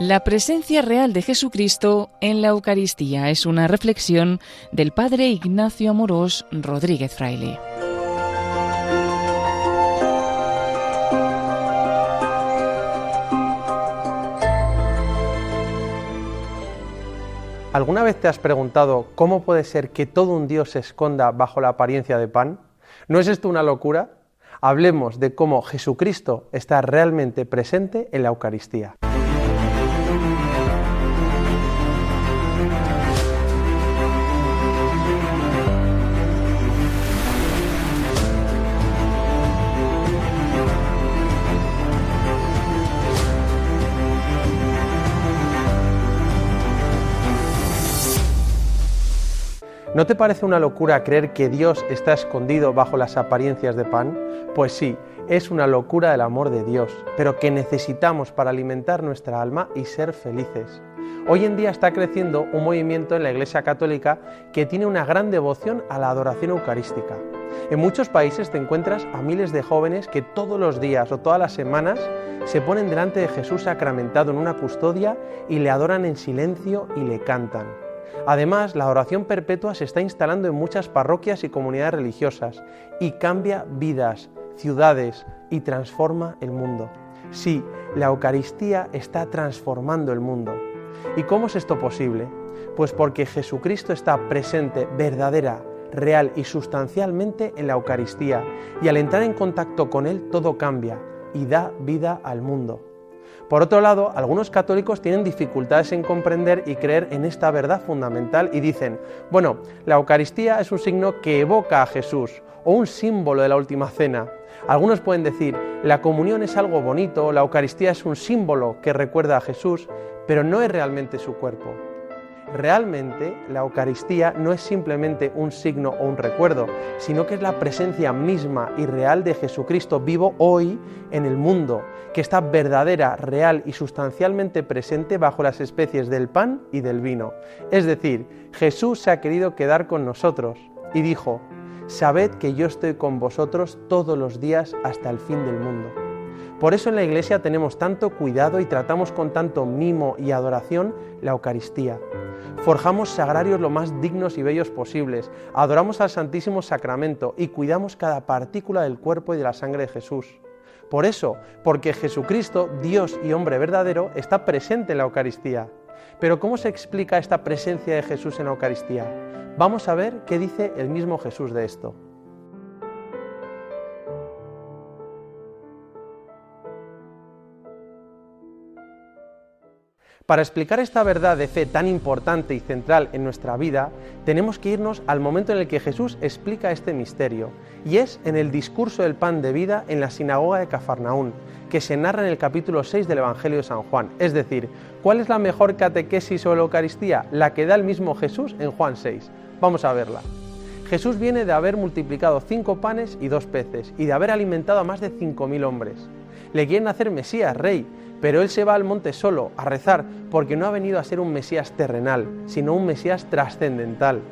La presencia real de Jesucristo en la Eucaristía es una reflexión del padre Ignacio Amorós Rodríguez Fraile. ¿Alguna vez te has preguntado cómo puede ser que todo un Dios se esconda bajo la apariencia de pan? ¿No es esto una locura? Hablemos de cómo Jesucristo está realmente presente en la Eucaristía. ¿No te parece una locura creer que Dios está escondido bajo las apariencias de pan? Pues sí, es una locura del amor de Dios, pero que necesitamos para alimentar nuestra alma y ser felices. Hoy en día está creciendo un movimiento en la Iglesia Católica que tiene una gran devoción a la adoración eucarística. En muchos países te encuentras a miles de jóvenes que todos los días o todas las semanas se ponen delante de Jesús sacramentado en una custodia y le adoran en silencio y le cantan. Además, la adoración perpetua se está instalando en muchas parroquias y comunidades religiosas y cambia vidas, ciudades y transforma el mundo. Sí, la Eucaristía está transformando el mundo. ¿Y cómo es esto posible? Pues porque Jesucristo está presente verdadera, real y sustancialmente en la Eucaristía, y al entrar en contacto con Él todo cambia y da vida al mundo. Por otro lado, algunos católicos tienen dificultades en comprender y creer en esta verdad fundamental y dicen, bueno, la Eucaristía es un signo que evoca a Jesús o un símbolo de la última cena. Algunos pueden decir, la comunión es algo bonito, la Eucaristía es un símbolo que recuerda a Jesús, pero no es realmente su cuerpo. Realmente, la Eucaristía no es simplemente un signo o un recuerdo, sino que es la presencia misma y real de Jesucristo vivo hoy en el mundo, que está verdadera, real y sustancialmente presente bajo las especies del pan y del vino. Es decir, Jesús se ha querido quedar con nosotros y dijo, «Sabed que yo estoy con vosotros todos los días hasta el fin del mundo». Por eso en la Iglesia tenemos tanto cuidado y tratamos con tanto mimo y adoración la Eucaristía. Forjamos sagrarios lo más dignos y bellos posibles, adoramos al Santísimo Sacramento y cuidamos cada partícula del cuerpo y de la sangre de Jesús. Por eso, porque Jesucristo, Dios y hombre verdadero, está presente en la Eucaristía. Pero ¿cómo se explica esta presencia de Jesús en la Eucaristía? Vamos a ver qué dice el mismo Jesús de esto. Para explicar esta verdad de fe tan importante y central en nuestra vida, tenemos que irnos al momento en el que Jesús explica este misterio, y es en el discurso del pan de vida en la sinagoga de Cafarnaún, que se narra en el capítulo 6 del Evangelio de San Juan. Es decir, ¿cuál es la mejor catequesis sobre la Eucaristía? La que da el mismo Jesús en Juan 6. Vamos a verla. Jesús viene de haber multiplicado 5 panes y 2 peces, y de haber alimentado a más de 5.000 hombres. Le quieren hacer Mesías, rey, pero él se va al monte solo a rezar porque no ha venido a ser un Mesías terrenal, sino un Mesías trascendental.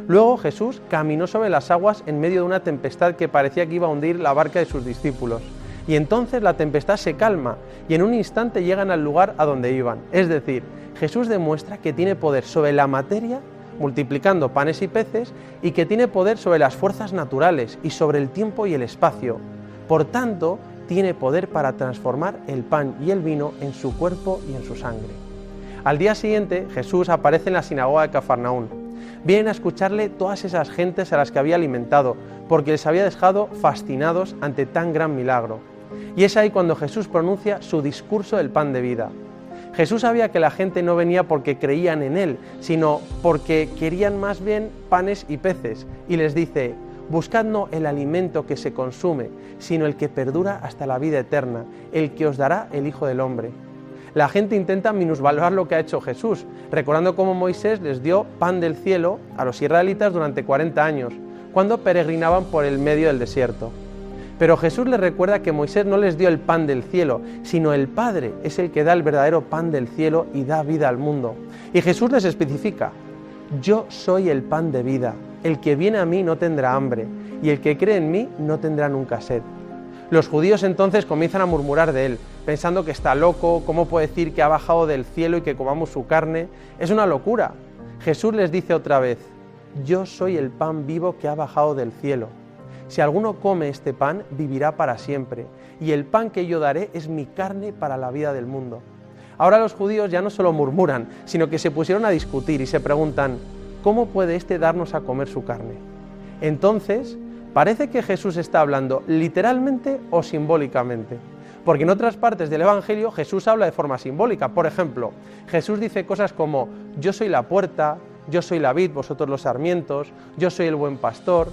Luego Jesús caminó sobre las aguas en medio de una tempestad que parecía que iba a hundir la barca de sus discípulos. Y entonces la tempestad se calma y en un instante llegan al lugar a donde iban. Es decir, Jesús demuestra que tiene poder sobre la materia, multiplicando panes y peces, y que tiene poder sobre las fuerzas naturales y sobre el tiempo y el espacio. Por tanto, tiene poder para transformar el pan y el vino en su cuerpo y en su sangre. Al día siguiente, Jesús aparece en la sinagoga de Cafarnaún. Vienen a escucharle todas esas gentes a las que había alimentado, porque les había dejado fascinados ante tan gran milagro. Y es ahí cuando Jesús pronuncia su discurso del pan de vida. Jesús sabía que la gente no venía porque creían en Él, sino porque querían más bien panes y peces, y les dice, buscad no el alimento que se consume, sino el que perdura hasta la vida eterna, el que os dará el Hijo del Hombre. La gente intenta minusvalorar lo que ha hecho Jesús, recordando cómo Moisés les dio pan del cielo a los israelitas durante 40 años, cuando peregrinaban por el medio del desierto. Pero Jesús les recuerda que Moisés no les dio el pan del cielo, sino el Padre es el que da el verdadero pan del cielo y da vida al mundo. Y Jesús les especifica, yo soy el pan de vida, el que viene a mí no tendrá hambre, y el que cree en mí no tendrá nunca sed. Los judíos entonces comienzan a murmurar de él, pensando que está loco, cómo puede decir que ha bajado del cielo y que comamos su carne. Es una locura. Jesús les dice otra vez: yo soy el pan vivo que ha bajado del cielo. Si alguno come este pan, vivirá para siempre, y el pan que yo daré es mi carne para la vida del mundo. Ahora los judíos ya no solo murmuran, sino que se pusieron a discutir y se preguntan: ¿cómo puede éste darnos a comer su carne? Entonces, parece que Jesús está hablando literalmente o simbólicamente, porque en otras partes del Evangelio Jesús habla de forma simbólica. Por ejemplo, Jesús dice cosas como: yo soy la puerta, yo soy la vid, vosotros los sarmientos, yo soy el buen pastor.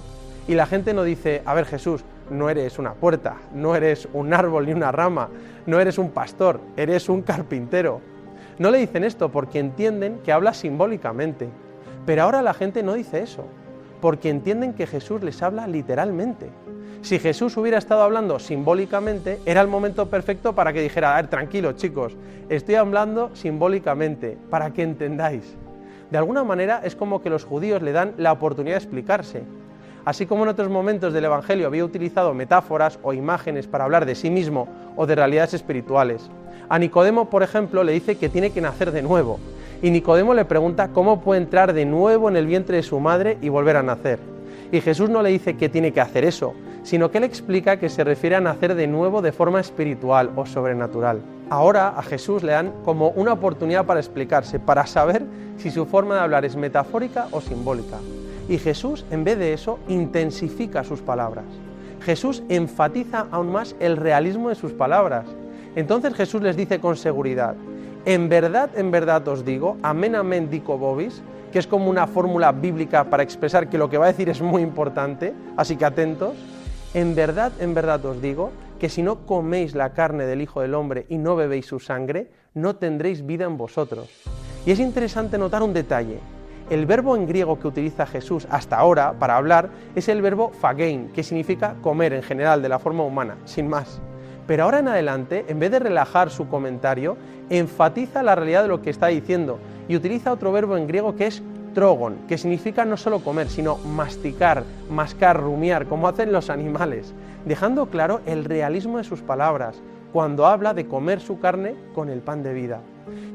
Y la gente no dice: a ver, Jesús, no eres una puerta, no eres un árbol ni una rama, no eres un pastor, eres un carpintero. No le dicen esto porque entienden que habla simbólicamente. Pero ahora la gente no dice eso, porque entienden que Jesús les habla literalmente. Si Jesús hubiera estado hablando simbólicamente, era el momento perfecto para que dijera: a ver, tranquilos chicos, estoy hablando simbólicamente, para que entendáis. De alguna manera es como que los judíos le dan la oportunidad de explicarse. Así como en otros momentos del Evangelio había utilizado metáforas o imágenes para hablar de sí mismo o de realidades espirituales. A Nicodemo, por ejemplo, le dice que tiene que nacer de nuevo. Y Nicodemo le pregunta cómo puede entrar de nuevo en el vientre de su madre y volver a nacer. Y Jesús no le dice que tiene que hacer eso, sino que le explica que se refiere a nacer de nuevo de forma espiritual o sobrenatural. Ahora a Jesús le dan como una oportunidad para explicarse, para saber si su forma de hablar es metafórica o simbólica. Y Jesús, en vez de eso, intensifica sus palabras. Jesús enfatiza aún más el realismo de sus palabras. Entonces Jesús les dice con seguridad: en verdad os digo, amén, amén, dico vobis, que es como una fórmula bíblica para expresar que lo que va a decir es muy importante, así que atentos. En verdad os digo, que si no coméis la carne del Hijo del Hombre y no bebéis su sangre, no tendréis vida en vosotros. Y es interesante notar un detalle. El verbo en griego que utiliza Jesús hasta ahora para hablar es el verbo phagein, que significa comer en general, de la forma humana, sin más. Pero ahora en adelante, en vez de relajar su comentario, enfatiza la realidad de lo que está diciendo y utiliza otro verbo en griego que es trogon, que significa no solo comer, sino masticar, mascar, rumiar, como hacen los animales, dejando claro el realismo de sus palabras cuando habla de comer su carne con el pan de vida.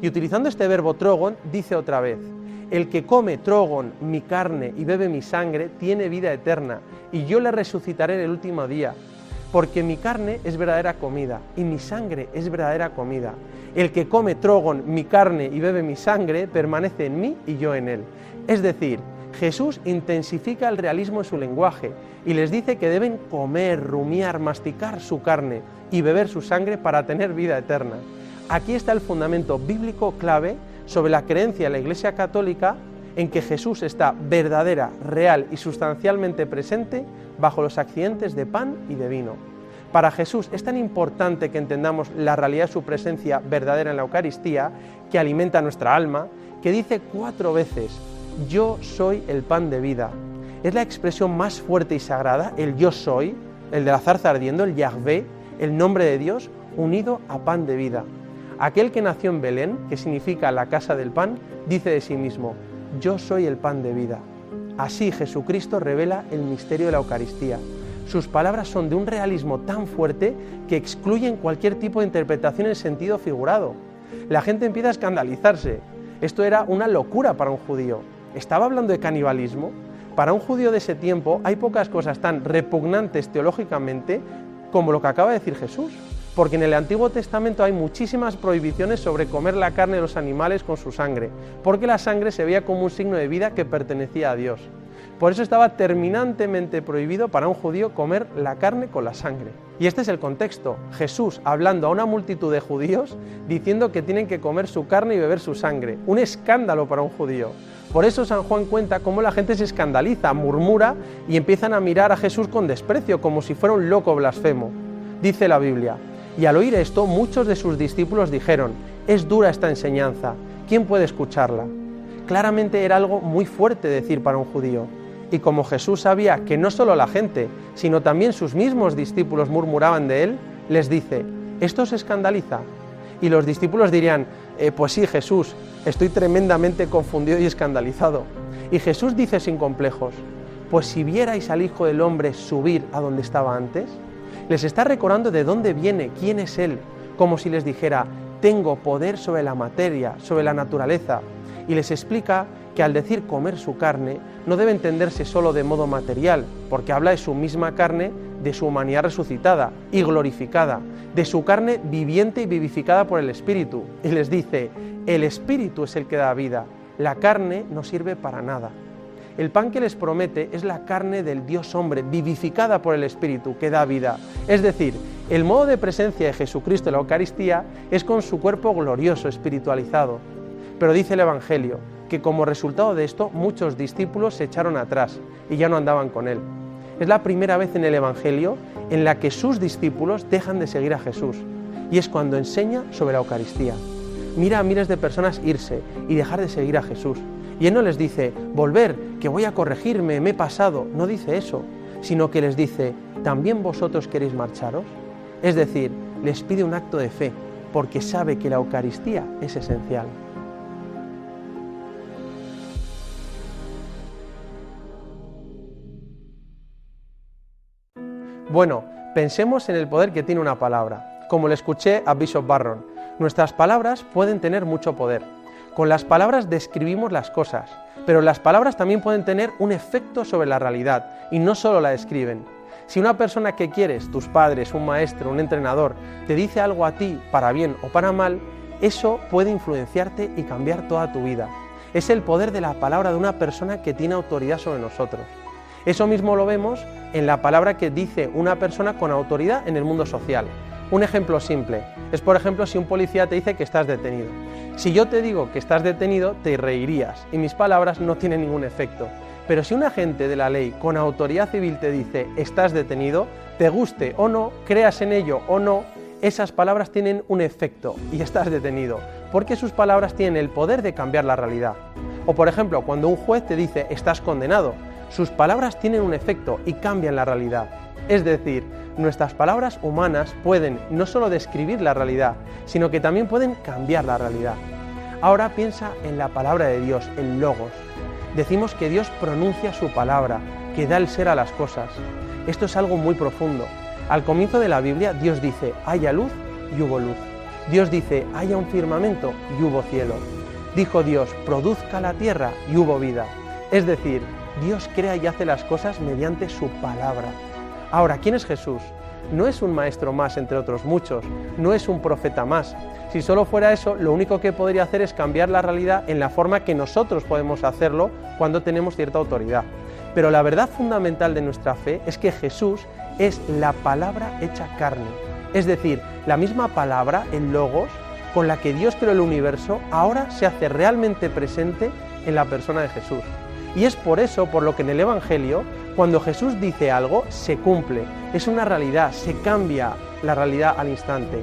Y utilizando este verbo trogon, dice otra vez: el que come trogon, mi carne, y bebe mi sangre, tiene vida eterna, y yo le resucitaré en el último día. Porque mi carne es verdadera comida, y mi sangre es verdadera comida. El que come trogon, mi carne, y bebe mi sangre, permanece en mí y yo en él. Es decir, Jesús intensifica el realismo de su lenguaje, y les dice que deben comer, rumiar, masticar su carne, y beber su sangre para tener vida eterna. Aquí está el fundamento bíblico clave sobre la creencia de la Iglesia Católica en que Jesús está verdadera, real y sustancialmente presente bajo los accidentes de pan y de vino. Para Jesús es tan importante que entendamos la realidad de su presencia verdadera en la Eucaristía, que alimenta nuestra alma, que dice 4 veces: yo soy el pan de vida. Es la expresión más fuerte y sagrada, el yo soy, el de la zarza ardiendo, el Yahvé, el nombre de Dios, unido a pan de vida. Aquel que nació en Belén, que significa la casa del pan, dice de sí mismo: yo soy el pan de vida. Así Jesucristo revela el misterio de la Eucaristía. Sus palabras son de un realismo tan fuerte que excluyen cualquier tipo de interpretación en sentido figurado. La gente empieza a escandalizarse. Esto era una locura para un judío. ¿Estaba hablando de canibalismo? Para un judío de ese tiempo hay pocas cosas tan repugnantes teológicamente como lo que acaba de decir Jesús. Porque en el Antiguo Testamento hay muchísimas prohibiciones sobre comer la carne de los animales con su sangre, porque la sangre se veía como un signo de vida que pertenecía a Dios. Por eso estaba terminantemente prohibido para un judío comer la carne con la sangre. Y este es el contexto: Jesús hablando a una multitud de judíos diciendo que tienen que comer su carne y beber su sangre. Un escándalo para un judío. Por eso San Juan cuenta cómo la gente se escandaliza, murmura y empiezan a mirar a Jesús con desprecio, como si fuera un loco blasfemo. Dice la Biblia: y al oír esto, muchos de sus discípulos dijeron: es dura esta enseñanza, ¿quién puede escucharla? Claramente era algo muy fuerte decir para un judío. Y como Jesús sabía que no solo la gente, sino también sus mismos discípulos murmuraban de él, les dice: ¿esto os escandaliza? Y los discípulos dirían: pues sí, Jesús, estoy tremendamente confundido y escandalizado. Y Jesús dice sin complejos: pues si vierais al Hijo del Hombre subir a donde estaba antes. Les está recordando de dónde viene, quién es Él, como si les dijera, tengo poder sobre la materia, sobre la naturaleza, y les explica que al decir comer su carne no debe entenderse solo de modo material, porque habla de su misma carne, de su humanidad resucitada y glorificada, de su carne viviente y vivificada por el Espíritu, y les dice, el Espíritu es el que da vida, la carne no sirve para nada. El pan que les promete es la carne del Dios hombre, vivificada por el Espíritu, que da vida. Es decir, el modo de presencia de Jesucristo en la Eucaristía es con su cuerpo glorioso, espiritualizado. Pero dice el Evangelio que como resultado de esto muchos discípulos se echaron atrás y ya no andaban con Él. Es la primera vez en el Evangelio en la que sus discípulos dejan de seguir a Jesús, y es cuando enseña sobre la Eucaristía. Mira a miles de personas irse y dejar de seguir a Jesús. Y Él no les dice, volver, que voy a corregirme, me he pasado. No dice eso, sino que les dice, ¿también vosotros queréis marcharos? Es decir, les pide un acto de fe, porque sabe que la Eucaristía es esencial. Bueno, pensemos en el poder que tiene una palabra. Como le escuché a Bishop Barron, nuestras palabras pueden tener mucho poder. Con las palabras describimos las cosas, pero las palabras también pueden tener un efecto sobre la realidad y no solo la describen. Si una persona que quieres, tus padres, un maestro, un entrenador, te dice algo a ti para bien o para mal, eso puede influenciarte y cambiar toda tu vida. Es el poder de la palabra de una persona que tiene autoridad sobre nosotros. Eso mismo lo vemos en la palabra que dice una persona con autoridad en el mundo social. Un ejemplo simple es, por ejemplo, si un policía te dice que estás detenido. Si yo te digo que estás detenido, te reirías y mis palabras no tienen ningún efecto. Pero si un agente de la ley con autoridad civil te dice estás detenido, te guste o no, creas en ello o no, esas palabras tienen un efecto y estás detenido, porque sus palabras tienen el poder de cambiar la realidad. O por ejemplo, cuando un juez te dice estás condenado, sus palabras tienen un efecto y cambian la realidad. Es decir, nuestras palabras humanas pueden no solo describir la realidad, sino que también pueden cambiar la realidad. Ahora piensa en la palabra de Dios, el Logos. Decimos que Dios pronuncia su palabra, que da el ser a las cosas. Esto es algo muy profundo. Al comienzo de la Biblia, Dios dice, haya luz y hubo luz. Dios dice, haya un firmamento y hubo cielo. Dijo Dios, produzca la tierra y hubo vida. Es decir, Dios crea y hace las cosas mediante su palabra. Ahora, ¿quién es Jesús? No es un maestro más entre otros muchos, no es un profeta más. Si solo fuera eso, lo único que podría hacer es cambiar la realidad en la forma que nosotros podemos hacerlo cuando tenemos cierta autoridad. Pero la verdad fundamental de nuestra fe es que Jesús es la palabra hecha carne. Es decir, la misma palabra, el Logos, con la que Dios creó el universo, ahora se hace realmente presente en la persona de Jesús. Y es por eso, por lo que en el Evangelio, cuando Jesús dice algo, se cumple, es una realidad, se cambia la realidad al instante.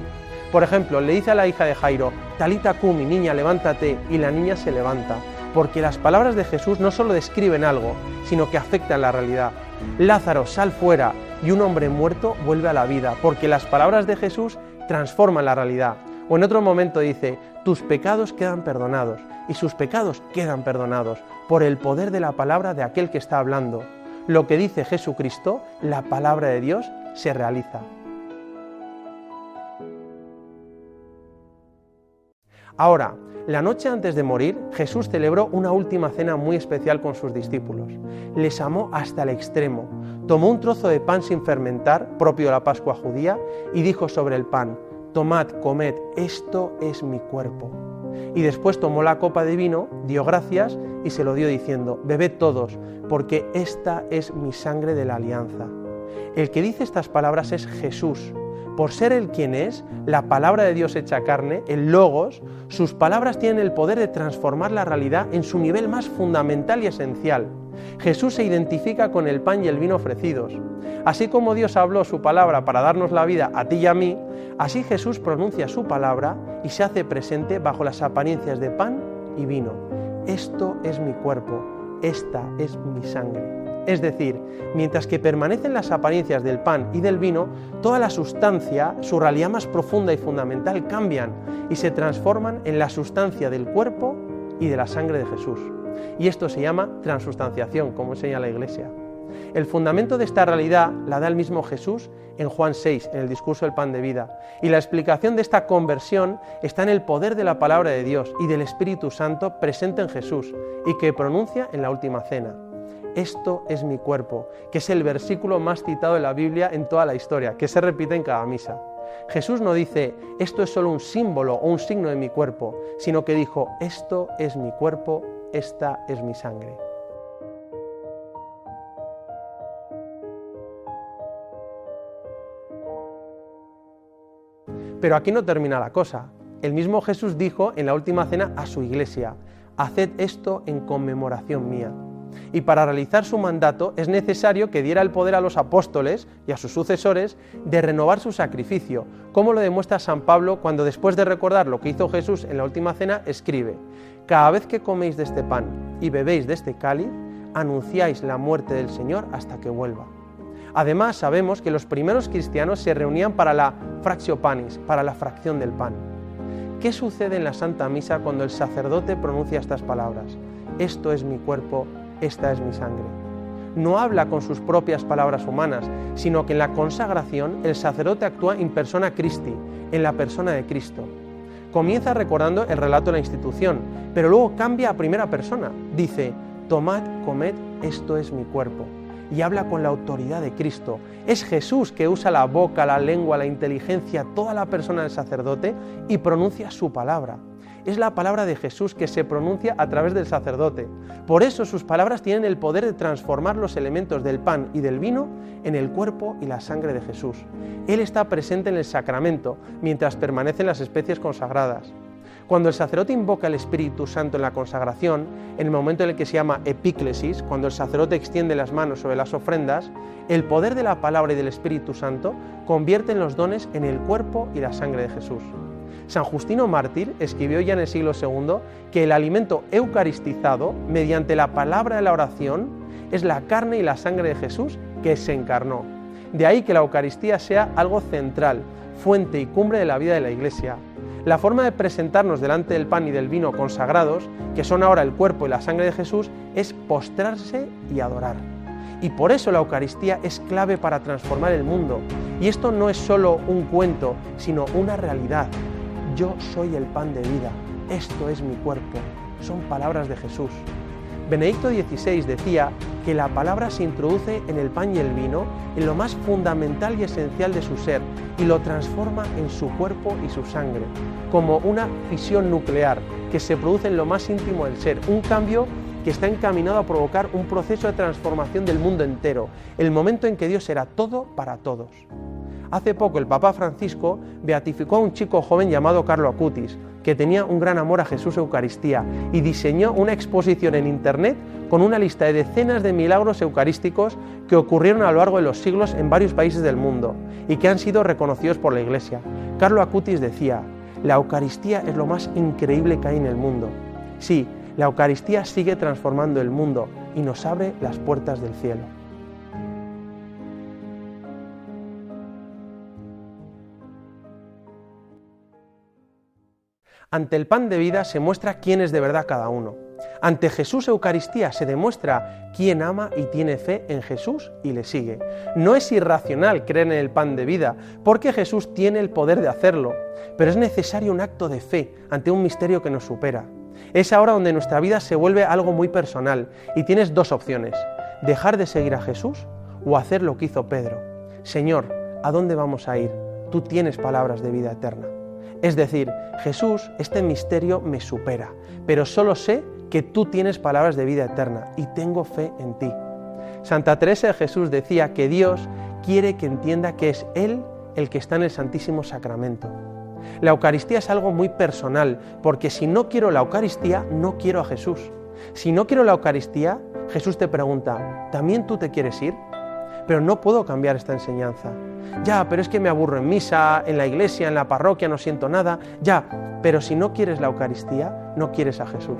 Por ejemplo, le dice a la hija de Jairo, Talita cumi, niña, levántate, y la niña se levanta, porque las palabras de Jesús no solo describen algo, sino que afectan la realidad. Lázaro, sal fuera, y un hombre muerto vuelve a la vida, porque las palabras de Jesús transforman la realidad. O en otro momento dice, tus pecados quedan perdonados, y sus pecados quedan perdonados, por el poder de la palabra de aquel que está hablando. Lo que dice Jesucristo, la palabra de Dios, se realiza. Ahora, la noche antes de morir, Jesús celebró una última cena muy especial con sus discípulos. Les amó hasta el extremo. Tomó un trozo de pan sin fermentar, propio de la Pascua judía, y dijo sobre el pan, tomad, comed, esto es mi cuerpo. Y después tomó la copa de vino, dio gracias y se lo dio diciendo, bebed todos, porque esta es mi sangre de la alianza. El que dice estas palabras es Jesús. Por ser Él quien es, la palabra de Dios hecha carne, el Logos, sus palabras tienen el poder de transformar la realidad en su nivel más fundamental y esencial. Jesús se identifica con el pan y el vino ofrecidos. Así como Dios habló su palabra para darnos la vida a ti y a mí, así Jesús pronuncia su palabra y se hace presente bajo las apariencias de pan y vino. Esto es mi cuerpo, esta es mi sangre. Es decir, mientras que permanecen las apariencias del pan y del vino, toda la sustancia, su realidad más profunda y fundamental cambian y se transforman en la sustancia del cuerpo y de la sangre de Jesús. Y esto se llama transustanciación, como enseña la Iglesia. El fundamento de esta realidad la da el mismo Jesús en Juan 6, en el discurso del pan de vida, y la explicación de esta conversión está en el poder de la palabra de Dios y del Espíritu Santo presente en Jesús y que pronuncia en la última cena. Esto es mi cuerpo, que es el versículo más citado de la Biblia en toda la historia, que se repite en cada misa. Jesús no dice, esto es solo un símbolo o un signo de mi cuerpo, sino que dijo, esto es mi cuerpo, esta es mi sangre. Pero aquí no termina la cosa. El mismo Jesús dijo en la última cena a su iglesia, haced esto en conmemoración mía. Y para realizar su mandato es necesario que diera el poder a los apóstoles y a sus sucesores de renovar su sacrificio, como lo demuestra San Pablo cuando después de recordar lo que hizo Jesús en la última cena escribe, cada vez que coméis de este pan y bebéis de este cáliz, anunciáis la muerte del Señor hasta que vuelva. Además, sabemos que los primeros cristianos se reunían para la fractio panis, para la fracción del pan. ¿Qué sucede en la Santa Misa cuando el sacerdote pronuncia estas palabras? Esto es mi cuerpo, esta es mi sangre. No habla con sus propias palabras humanas, sino que en la consagración el sacerdote actúa in persona Christi, en la persona de Cristo. Comienza recordando el relato de la institución, pero luego cambia a primera persona. Dice, tomad, comed, esto es mi cuerpo. Y habla con la autoridad de Cristo. Es Jesús que usa la boca, la lengua, la inteligencia, toda la persona del sacerdote y pronuncia su palabra. Es la palabra de Jesús que se pronuncia a través del sacerdote. Por eso sus palabras tienen el poder de transformar los elementos del pan y del vino en el cuerpo y la sangre de Jesús. Él está presente en el sacramento mientras permanecen las especies consagradas. Cuando el sacerdote invoca el Espíritu Santo en la consagración, en el momento en el que se llama epíclesis, cuando el sacerdote extiende las manos sobre las ofrendas, el poder de la palabra y del Espíritu Santo convierten los dones en el cuerpo y la sangre de Jesús. San Justino Mártir escribió ya en el siglo II que el alimento eucaristizado, mediante la palabra de la oración, es la carne y la sangre de Jesús que se encarnó. De ahí que la Eucaristía sea algo central, fuente y cumbre de la vida de la Iglesia. La forma de presentarnos delante del pan y del vino consagrados, que son ahora el cuerpo y la sangre de Jesús, es postrarse y adorar. Y por eso la Eucaristía es clave para transformar el mundo. Y esto no es solo un cuento, sino una realidad. Yo soy el pan de vida, esto es mi cuerpo. Son palabras de Jesús. Benedicto XVI decía que la palabra se introduce en el pan y el vino en lo más fundamental y esencial de su ser y lo transforma en su cuerpo y su sangre, como una fisión nuclear que se produce en lo más íntimo del ser, un cambio que está encaminado a provocar un proceso de transformación del mundo entero, el momento en que Dios era todo para todos. Hace poco el Papa Francisco beatificó a un chico joven llamado Carlo Acutis, que tenía un gran amor a Jesús Eucaristía y diseñó una exposición en Internet con una lista de decenas de milagros eucarísticos que ocurrieron a lo largo de los siglos en varios países del mundo y que han sido reconocidos por la Iglesia. Carlo Acutis decía, la Eucaristía es lo más increíble que hay en el mundo. Sí, la Eucaristía sigue transformando el mundo y nos abre las puertas del cielo. Ante el pan de vida se muestra quién es de verdad cada uno. Ante Jesús Eucaristía se demuestra quién ama y tiene fe en Jesús y le sigue. No es irracional creer en el pan de vida, porque Jesús tiene el poder de hacerlo, pero es necesario un acto de fe ante un misterio que nos supera. Es ahora donde nuestra vida se vuelve algo muy personal y tienes dos opciones, dejar de seguir a Jesús o hacer lo que hizo Pedro. Señor, ¿a dónde vamos a ir? Tú tienes palabras de vida eterna. Es decir, Jesús, este misterio me supera, pero solo sé que tú tienes palabras de vida eterna y tengo fe en ti. Santa Teresa de Jesús decía que Dios quiere que entienda que es Él el que está en el Santísimo Sacramento. La Eucaristía es algo muy personal, porque si no quiero la Eucaristía, no quiero a Jesús. Si no quiero la Eucaristía, Jesús te pregunta, ¿también tú te quieres ir? Pero no puedo cambiar esta enseñanza. Ya, pero es que me aburro en misa, en la iglesia, en la parroquia, no siento nada. Ya, pero si no quieres la Eucaristía, no quieres a Jesús.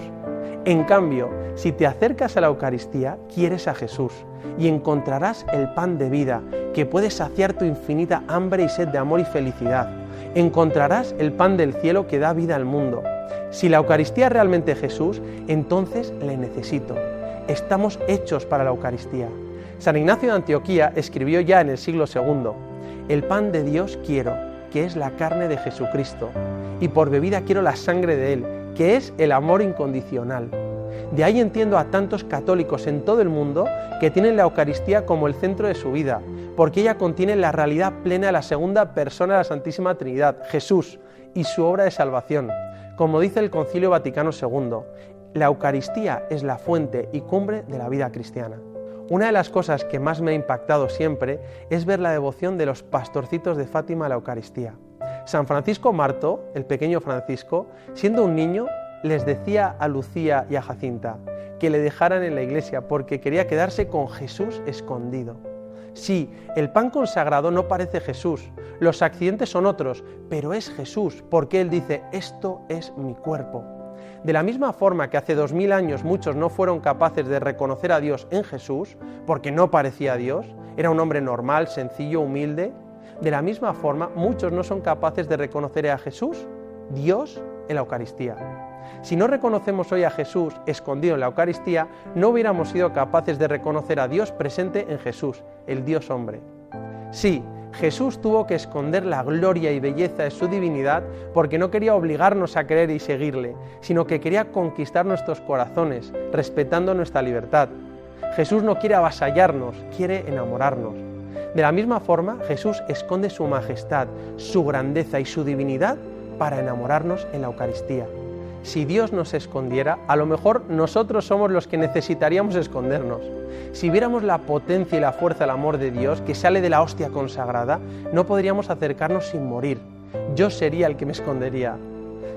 En cambio, si te acercas a la Eucaristía, quieres a Jesús y encontrarás el pan de vida que puede saciar tu infinita hambre y sed de amor y felicidad. Encontrarás el pan del cielo que da vida al mundo. Si la Eucaristía es realmente Jesús, entonces le necesito. Estamos hechos para la Eucaristía. San Ignacio de Antioquía escribió ya en el siglo II: el pan de Dios quiero, que es la carne de Jesucristo, y por bebida quiero la sangre de Él, que es el amor incondicional. De ahí entiendo a tantos católicos en todo el mundo que tienen la Eucaristía como el centro de su vida, porque ella contiene la realidad plena de la segunda persona de la Santísima Trinidad, Jesús, y su obra de salvación. Como dice el Concilio Vaticano II, la Eucaristía es la fuente y cumbre de la vida cristiana. Una de las cosas que más me ha impactado siempre es ver la devoción de los pastorcitos de Fátima a la Eucaristía. San Francisco Marto, el pequeño Francisco, siendo un niño, les decía a Lucía y a Jacinta que le dejaran en la iglesia porque quería quedarse con Jesús escondido. Sí, el pan consagrado no parece Jesús, los accidentes son otros, pero es Jesús, porque Él dice: esto es mi cuerpo. De la misma forma que hace 2000 años muchos no fueron capaces de reconocer a Dios en Jesús, porque no parecía a Dios, era un hombre normal, sencillo, humilde, de la misma forma muchos no son capaces de reconocer a Jesús, Dios, en la Eucaristía. Si no reconocemos hoy a Jesús escondido en la Eucaristía, no hubiéramos sido capaces de reconocer a Dios presente en Jesús, el Dios hombre. Sí, Jesús tuvo que esconder la gloria y belleza de su divinidad porque no quería obligarnos a creer y seguirle, sino que quería conquistar nuestros corazones, respetando nuestra libertad. Jesús no quiere avasallarnos, quiere enamorarnos. De la misma forma, Jesús esconde su majestad, su grandeza y su divinidad para enamorarnos en la Eucaristía. Si Dios nos escondiera, a lo mejor nosotros somos los que necesitaríamos escondernos. Si viéramos la potencia y la fuerza del amor de Dios que sale de la hostia consagrada, no podríamos acercarnos sin morir. Yo sería el que me escondería.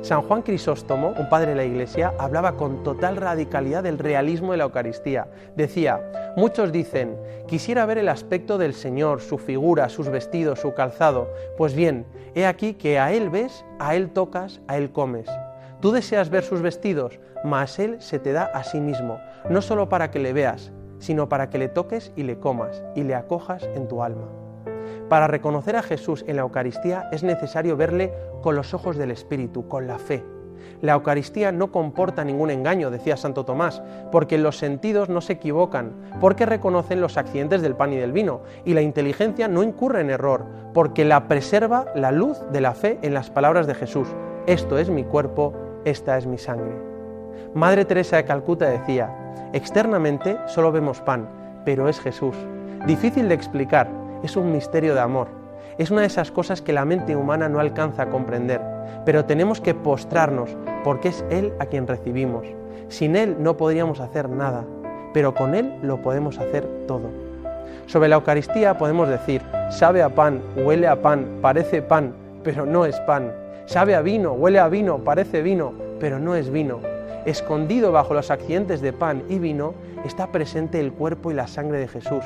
San Juan Crisóstomo, un padre de la Iglesia, hablaba con total radicalidad del realismo de la Eucaristía. Decía: muchos dicen, quisiera ver el aspecto del Señor, su figura, sus vestidos, su calzado. Pues bien, he aquí que a Él ves, a Él tocas, a Él comes. Tú deseas ver sus vestidos, mas Él se te da a sí mismo, no solo para que le veas, sino para que le toques y le comas, y le acojas en tu alma. Para reconocer a Jesús en la Eucaristía es necesario verle con los ojos del Espíritu, con la fe. La Eucaristía no comporta ningún engaño, decía Santo Tomás, porque los sentidos no se equivocan, porque reconocen los accidentes del pan y del vino, y la inteligencia no incurre en error, porque la preserva la luz de la fe en las palabras de Jesús: esto es mi cuerpo, esta es mi sangre. Madre Teresa de Calcuta decía: externamente solo vemos pan, pero es Jesús. Difícil de explicar, es un misterio de amor. Es una de esas cosas que la mente humana no alcanza a comprender, pero tenemos que postrarnos porque es Él a quien recibimos. Sin Él no podríamos hacer nada, pero con Él lo podemos hacer todo. Sobre la Eucaristía podemos decir: sabe a pan, huele a pan, parece pan, pero no es pan. Sabe a vino, huele a vino, parece vino, pero no es vino. Escondido bajo los accidentes de pan y vino está presente el cuerpo y la sangre de Jesús.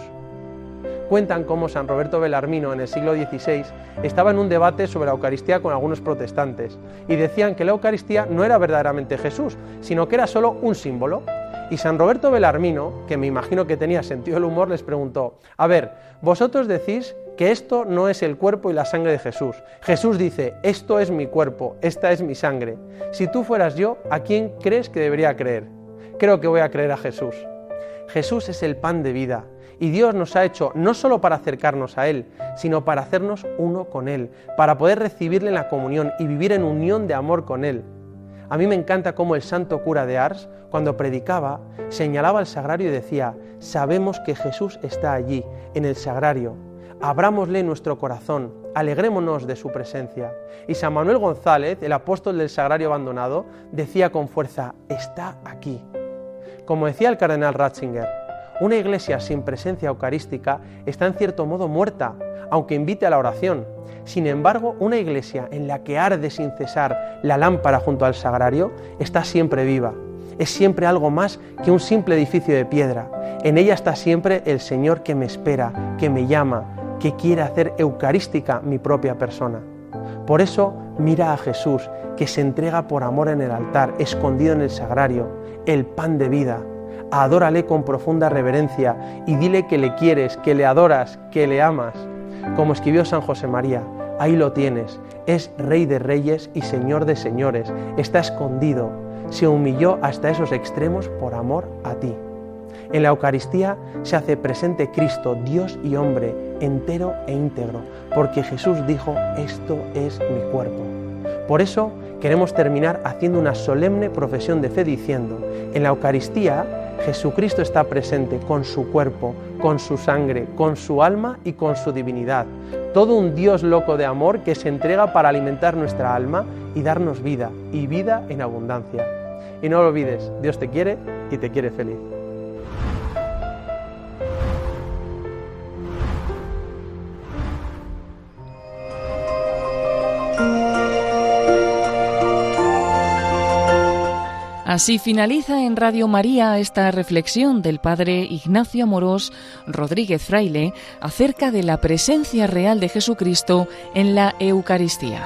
Cuentan cómo San Roberto Belarmino en el siglo XVI estaba en un debate sobre la Eucaristía con algunos protestantes y decían que la Eucaristía no era verdaderamente Jesús, sino que era solo un símbolo. Y San Roberto Belarmino, que me imagino que tenía sentido del humor, les preguntó: a ver, vosotros decís que esto no es el cuerpo y la sangre de Jesús. Jesús dice: esto es mi cuerpo, esta es mi sangre. Si tú fueras yo, ¿a quién crees que debería creer? Creo que voy a creer a Jesús. Jesús es el pan de vida y Dios nos ha hecho no solo para acercarnos a Él, sino para hacernos uno con Él, para poder recibirle en la comunión y vivir en unión de amor con Él. A mí me encanta cómo el santo cura de Ars, cuando predicaba, señalaba el sagrario y decía: sabemos que Jesús está allí, en el sagrario. Abrámosle nuestro corazón, alegrémonos de su presencia. Y San Manuel González, el apóstol del sagrario abandonado, decía con fuerza: está aquí. Como decía el cardenal Ratzinger, una iglesia sin presencia eucarística está en cierto modo muerta, aunque invite a la oración. Sin embargo, una iglesia en la que arde sin cesar la lámpara junto al sagrario está siempre viva. Es siempre algo más que un simple edificio de piedra. En ella está siempre el Señor que me espera, que me llama, que quiere hacer eucarística mi propia persona. Por eso mira a Jesús, que se entrega por amor en el altar, escondido en el sagrario, el pan de vida. Adórale con profunda reverencia y dile que le quieres, que le adoras, que le amas. Como escribió San José María: ahí lo tienes, es Rey de Reyes y Señor de Señores, está escondido, se humilló hasta esos extremos por amor a ti. En la Eucaristía se hace presente Cristo, Dios y hombre, entero e íntegro, porque Jesús dijo: esto es mi cuerpo. Por eso queremos terminar haciendo una solemne profesión de fe diciendo: en la Eucaristía Jesucristo está presente con su cuerpo, con su sangre, con su alma y con su divinidad. Todo un Dios loco de amor que se entrega para alimentar nuestra alma y darnos vida, y vida en abundancia. Y no lo olvides, Dios te quiere y te quiere feliz. Así finaliza en Radio María esta reflexión del padre Ignacio Amorós Rodríguez Fraile acerca de la presencia real de Jesucristo en la Eucaristía.